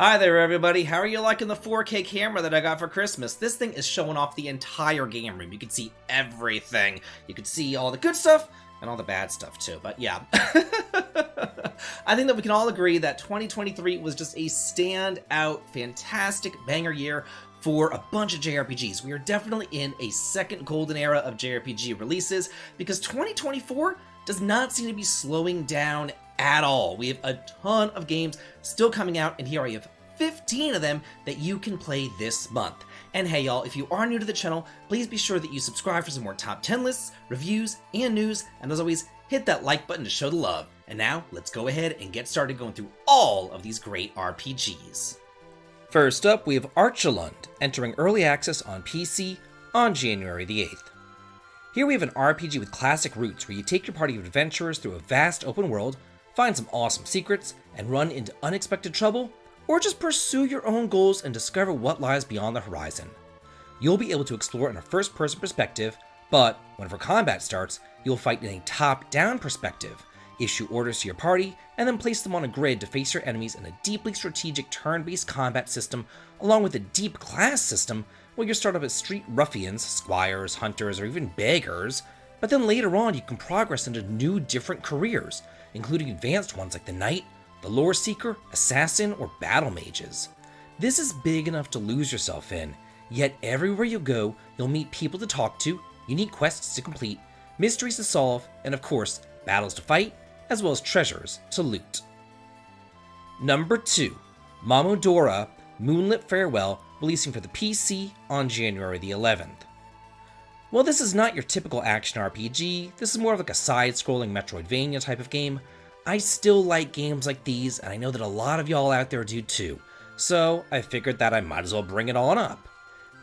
Hi there everybody, how are you liking the 4K camera that I got for Christmas? This thing is showing off the entire game room. You can see everything. You can see all the good stuff and all the bad stuff too, but yeah. I think that we can all agree that 2023 was just a standout, fantastic banger year for a bunch of JRPGs. We are definitely in a second golden era of JRPG releases because 2024 does not seem to be slowing down at all. We have a ton of games still coming out, and here I have 15 of them that you can play this month. And hey y'all, if you are new to the channel, please be sure that you subscribe for some more top 10 lists, reviews, and news, and as always, hit that like button to show the love. And now, let's go ahead and get started going through all of these great RPGs. First up, we have Archelon, entering early access on PC on January the 8th. Here we have an RPG with classic roots where you take your party of adventurers through a vast open world, find some awesome secrets, and run into unexpected trouble, or just pursue your own goals and discover what lies beyond the horizon. You'll be able to explore in a first-person perspective, but whenever combat starts, you'll fight in a top-down perspective, issue orders to your party, and then place them on a grid to face your enemies in a deeply strategic turn-based combat system, along with a deep class system where you start off as street ruffians, squires, hunters, or even beggars, but then later on you can progress into new different careers, including advanced ones like the Knight, the Lore Seeker, Assassin, or Battle Mages. This is big enough to lose yourself in, yet everywhere you go, you'll meet people to talk to, unique quests to complete, mysteries to solve, and of course, battles to fight, as well as treasures to loot. Number 2, Momodora, Moonlit Farewell, releasing for the PC on January the 11th. While this is not your typical action RPG, this is more of like a side-scrolling Metroidvania type of game, I still like games like these, and I know that a lot of y'all out there do too, so I figured that I might as well bring it on up.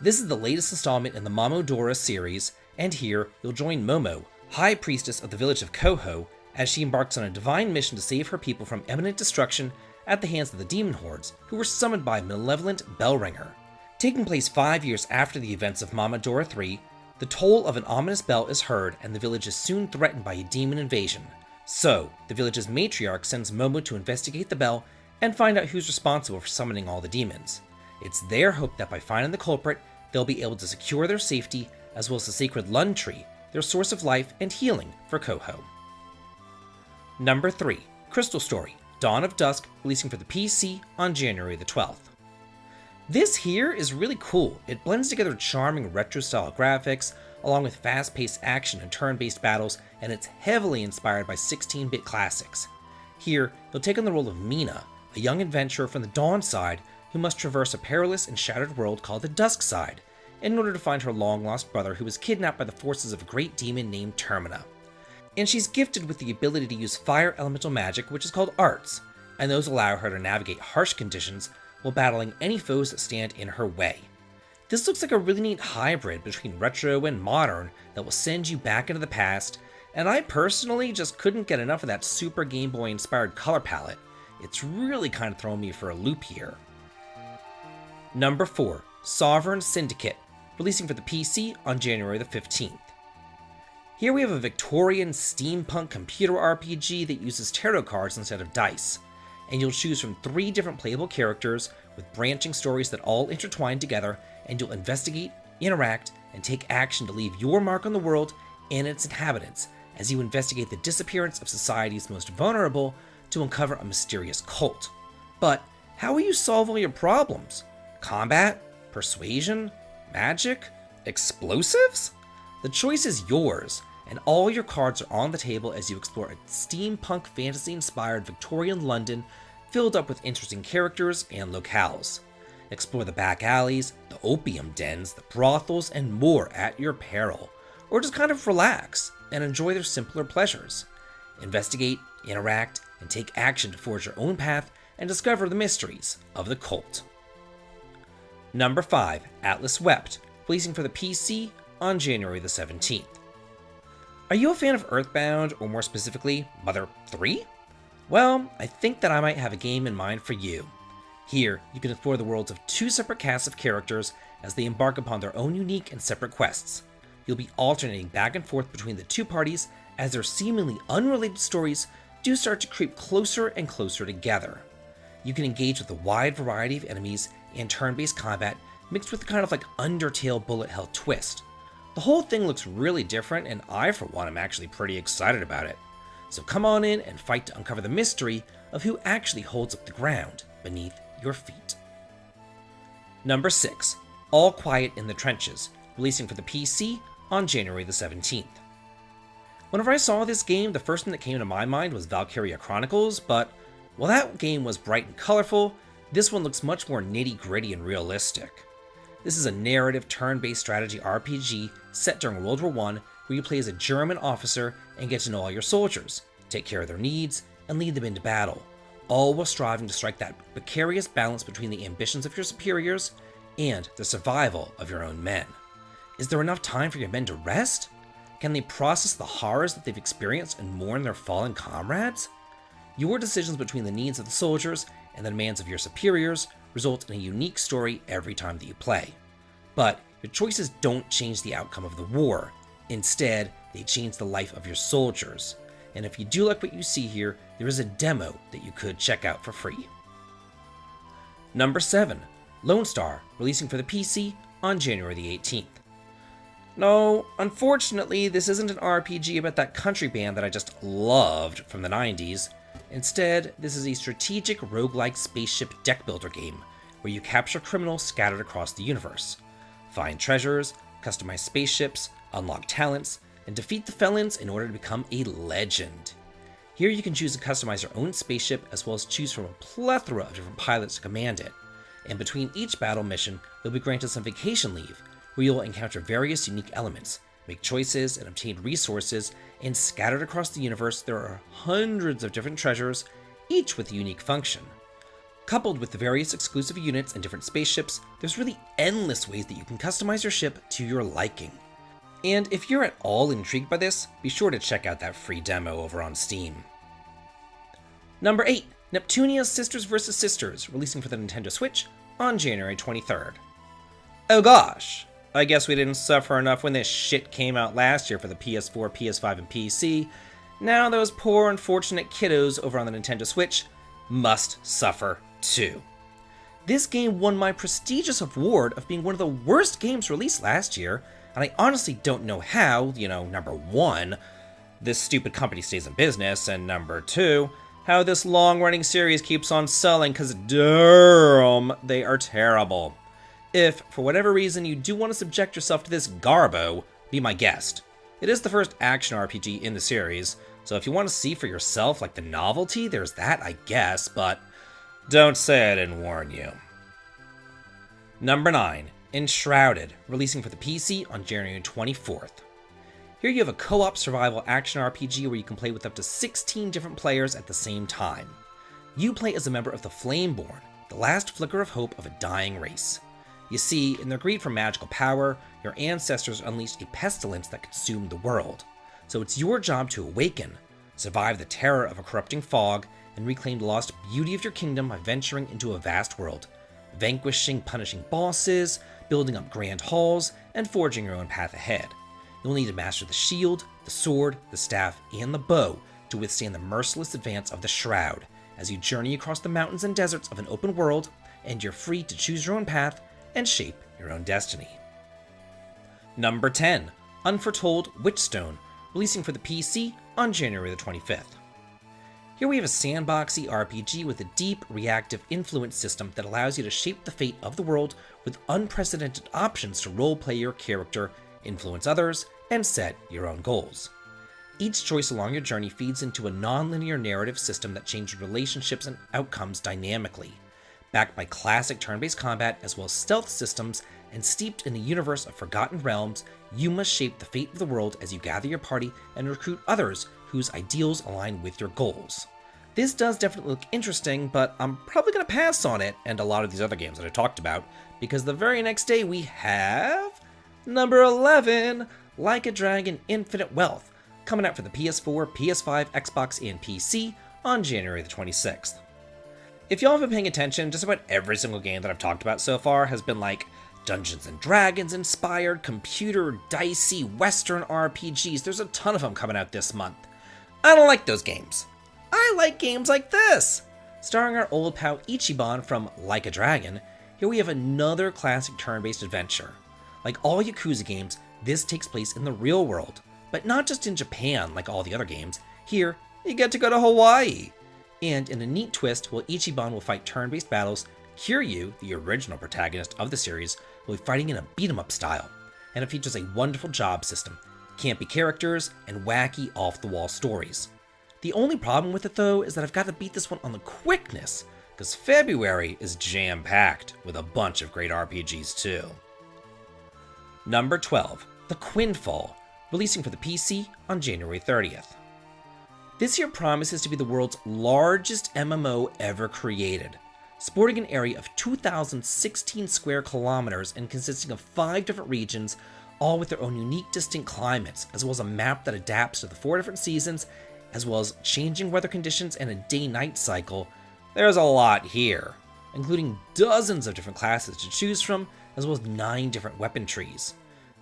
This is the latest installment in the Momodora series, and here you'll join Momo, High Priestess of the village of Koho, as she embarks on a divine mission to save her people from imminent destruction at the hands of the demon hordes, who were summoned by a malevolent Bellringer. Taking place 5 years after the events of Momodora 3, the toll of an ominous bell is heard and the village is soon threatened by a demon invasion. So, the village's matriarch sends Momo to investigate the bell and find out who's responsible for summoning all the demons. It's their hope that by finding the culprit, they'll be able to secure their safety, as well as the sacred Lund Tree, their source of life and healing for Koho. Number 3, Crystal Story, Dawn of Dusk, releasing for the PC on January the 12th. This here is really cool. It blends together charming retro-style graphics, along with fast-paced action and turn-based battles, and it's heavily inspired by 16-bit classics. Here, you'll take on the role of Mina, a young adventurer from the Dawn side who must traverse a perilous and shattered world called the Dusk side, in order to find her long-lost brother who was kidnapped by the forces of a great demon named Termina. And she's gifted with the ability to use fire elemental magic, which is called arts, and those allow her to navigate harsh conditions while battling any foes that stand in her way. This looks like a really neat hybrid between retro and modern that will send you back into the past, and I personally just couldn't get enough of that Super Game Boy inspired color palette. It's really kind of throwing me for a loop here. Number 4, Sovereign Syndicate, releasing for the PC on January the 15th. Here we have a Victorian steampunk computer RPG that uses tarot cards instead of dice, and you'll choose from 3 different playable characters with branching stories that all intertwine together, and you'll investigate, interact, and take action to leave your mark on the world and its inhabitants as you investigate the disappearance of society's most vulnerable to uncover a mysterious cult. But how will you solve all your problems? Combat? Persuasion? Magic? Explosives? The choice is yours, and all your cards are on the table as you explore a steampunk fantasy-inspired Victorian London filled up with interesting characters and locales. Explore the back alleys, the opium dens, the brothels, and more at your peril, or just kind of relax and enjoy their simpler pleasures. Investigate, interact, and take action to forge your own path and discover the mysteries of the cult. Number 5, Atlas Wept, releasing for the PC on January the 17th. Are you a fan of Earthbound, or more specifically, Mother 3? Well, I think that I might have a game in mind for you. Here, you can explore the worlds of 2 separate casts of characters as they embark upon their own unique and separate quests. You'll be alternating back and forth between the 2 parties as their seemingly unrelated stories do start to creep closer and closer together. You can engage with a wide variety of enemies and turn-based combat mixed with a kind of like Undertale bullet hell twist. The whole thing looks really different, and I, for one, am actually pretty excited about it. So come on in and fight to uncover the mystery of who actually holds up the ground beneath your feet. Number 6, All Quiet in the Trenches, releasing for the PC on January the 17th. Whenever I saw this game, the first thing that came to my mind was Valkyria Chronicles, but while that game was bright and colorful, this one looks much more nitty-gritty and realistic. This is a narrative turn-based strategy RPG set during World War I, where you play as a German officer and get to know all your soldiers, take care of their needs, and lead them into battle, all while striving to strike that precarious balance between the ambitions of your superiors and the survival of your own men. Is there enough time for your men to rest? Can they process the horrors that they've experienced and mourn their fallen comrades? Your decisions between the needs of the soldiers and the demands of your superiors result in a unique story every time that you play. But your choices don't change the outcome of the war. Instead, they change the life of your soldiers. And if you do like what you see here, there is a demo that you could check out for free. Number 7, Lone Star, releasing for the PC on January the 18th. No, unfortunately, this isn't an RPG about that country band that I just loved from the 90s. Instead, this is a strategic roguelike spaceship deck builder game where you capture criminals scattered across the universe, find treasures, customize spaceships, unlock talents, and defeat the felons in order to become a legend. Here you can choose to customize your own spaceship as well as choose from a plethora of different pilots to command it. And between each battle mission, you'll be granted some vacation leave, where you'll encounter various unique elements, make choices, and obtain resources, and scattered across the universe there are hundreds of different treasures, each with a unique function. Coupled with the various exclusive units and different spaceships, there's really endless ways that you can customize your ship to your liking. And if you're at all intrigued by this, be sure to check out that free demo over on Steam. Number 8, Neptunia Sisters vs. Sisters, releasing for the Nintendo Switch on January 23rd. Oh gosh, I guess we didn't suffer enough when this shit came out last year for the PS4, PS5, and PC. Now those poor unfortunate kiddos over on the Nintendo Switch must suffer too. This game won my prestigious award of being one of the worst games released last year, and I honestly don't know how, number 1, this stupid company stays in business, and number 2, how this long-running series keeps on selling, cause damn, they are terrible. If, for whatever reason, you do want to subject yourself to this garbo, be my guest. It is the first action RPG in the series, so if you want to see for yourself, like the novelty, there's that, I guess, but don't say I didn't warn you. Number 9, Enshrouded, releasing for the PC on January 24th. Here you have a co-op survival action RPG where you can play with up to 16 different players at the same time. You play as a member of the Flameborn, the last flicker of hope of a dying race. You see, in their greed for magical power, your ancestors unleashed a pestilence that consumed the world. So it's your job to awaken, survive the terror of a corrupting fog, and reclaim the lost beauty of your kingdom by venturing into a vast world, vanquishing punishing bosses, building up grand halls, and forging your own path ahead. You'll need to master the shield, the sword, the staff, and the bow to withstand the merciless advance of the Shroud as you journey across the mountains and deserts of an open world, and you're free to choose your own path and shape your own destiny. Number 10, Unforeseen Witchstone, releasing for the PC on January the 25th. Here we have a sandboxy RPG with a deep, reactive influence system that allows you to shape the fate of the world with unprecedented options to roleplay your character, influence others, and set your own goals. Each choice along your journey feeds into a non-linear narrative system that changes relationships and outcomes dynamically, backed by classic turn-based combat as well as stealth systems, and steeped in a universe of forgotten realms. You must shape the fate of the world as you gather your party and recruit others whose ideals align with your goals. This does definitely look interesting, but I'm probably going to pass on it and a lot of these other games that I talked about, because the very next day we have number 11, Like a Dragon Infinite Wealth, coming out for the PS4, PS5, Xbox, and PC on January the 26th. If y'all have been paying attention, just about every single game that I've talked about so far has been like Dungeons & Dragons inspired, computer, dicey, Western RPGs. There's a ton of them coming out this month. I don't like those games. I like games like this. Starring our old pal Ichiban from Like a Dragon, here we have another classic turn-based adventure. Like all Yakuza games, this takes place in the real world, but not just in Japan like all the other games. Here, you get to go to Hawaii! And in a neat twist, while Ichiban will fight turn-based battles, Kiryu, the original protagonist of the series, will be fighting in a beat-em-up style, and it features a wonderful job system, campy characters, and wacky off-the-wall stories. The only problem with it though is that I've got to beat this one on the quickness, because February is jam-packed with a bunch of great RPGs too. Number 12, the Quinn Fall, releasing for the PC on January 30th. This year promises to be the world's largest MMO ever created, sporting an area of 2,016 square kilometers and consisting of 5 different regions, all with their own unique distinct climates, as well as a map that adapts to the 4 different seasons, as well as changing weather conditions and a day-night cycle. There's a lot here, including dozens of different classes to choose from, as well as 9 different weapon trees.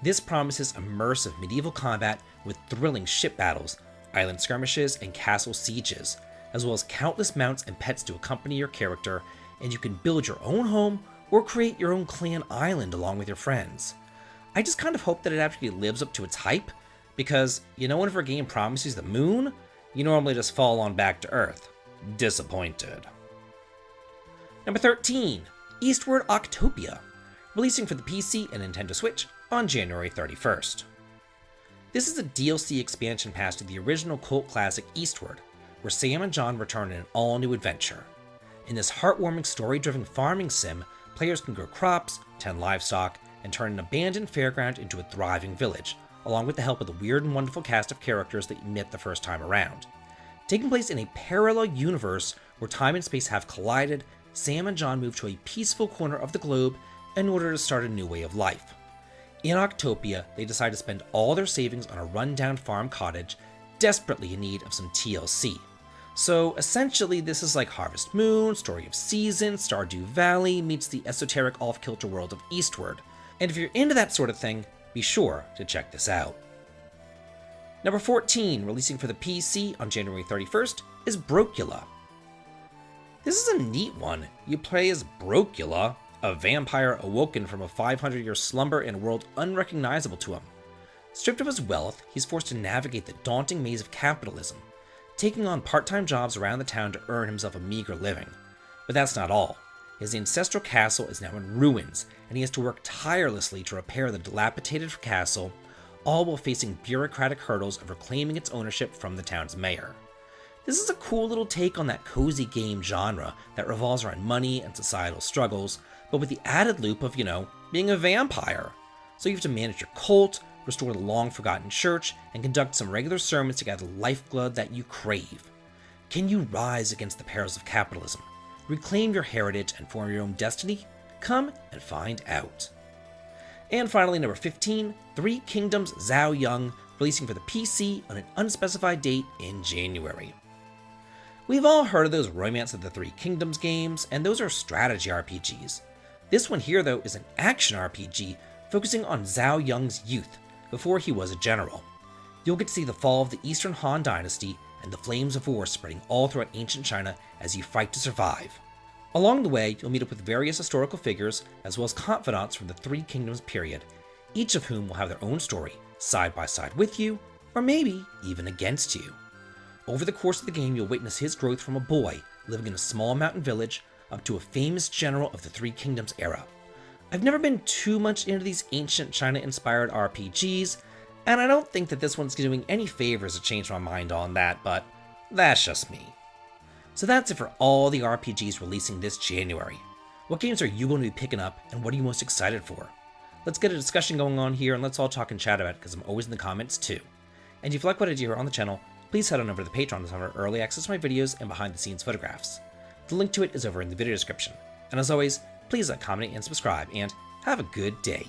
This promises immersive medieval combat with thrilling ship battles, island skirmishes, and castle sieges, as well as countless mounts and pets to accompany your character, and you can build your own home or create your own clan island along with your friends. I just kind of hope that it actually lives up to its hype, because whenever a game promises the moon, you normally just fall on back to Earth. Disappointed. Number 13, Eastward Octopia, releasing for the PC and Nintendo Switch on January 31st. This is a DLC expansion pass to the original cult classic Eastward, where Sam and John return in an all-new adventure. In this heartwarming story-driven farming sim, players can grow crops, tend livestock, and turn an abandoned fairground into a thriving village, along with the help of the weird and wonderful cast of characters that you met the first time around. Taking place in a parallel universe where time and space have collided, Sam and John move to a peaceful corner of the globe in order to start a new way of life. In Octopia, they decide to spend all their savings on a run-down farm cottage, desperately in need of some TLC. So essentially, this is like Harvest Moon, Story of Seasons, Stardew Valley meets the esoteric off-kilter world of Eastward. And if you're into that sort of thing, be sure to check this out. Number 14, releasing for the PC on January 31st, is Brokula. This is a neat one. You play as Brokula, a vampire awoken from a 500-year slumber in a world unrecognizable to him. Stripped of his wealth, he's forced to navigate the daunting maze of capitalism, taking on part-time jobs around the town to earn himself a meager living. But that's not all. His ancestral castle is now in ruins, and he has to work tirelessly to repair the dilapidated castle, all while facing bureaucratic hurdles of reclaiming its ownership from the town's mayor. This is a cool little take on that cozy game genre that revolves around money and societal struggles, but with the added loop of, being a vampire. So you have to manage your cult, restore the long-forgotten church, and conduct some regular sermons to gather the lifeblood that you crave. Can you rise against the perils of capitalism, reclaim your heritage, and form your own destiny? Come and find out. And finally, number 15, Three Kingdoms Zhao Young, releasing for the PC on an unspecified date in January. We've all heard of those Romance of the Three Kingdoms games, and those are strategy RPGs. This one here, though, is an action RPG focusing on Zhao Yung's youth, before he was a general. You'll get to see the fall of the Eastern Han Dynasty and the flames of war spreading all throughout ancient China as you fight to survive. Along the way, you'll meet up with various historical figures, as well as confidants from the Three Kingdoms period, each of whom will have their own story, side by side with you, or maybe even against you. Over the course of the game, you'll witness his growth from a boy living in a small mountain village up to a famous general of the Three Kingdoms era. I've never been too much into these ancient China-inspired RPGs, and I don't think that this one's doing any favors to change my mind on that, but that's just me. So that's it for all the RPGs releasing this January. What games are you going to be picking up, and what are you most excited for? Let's get a discussion going on here, and let's all talk and chat about it, because I'm always in the comments too. And if you like what I do here on the channel, please head on over to the Patreon to have early access to my videos and behind-the-scenes photographs. The link to it is over in the video description. And as always, please like, comment, and subscribe, and have a good day.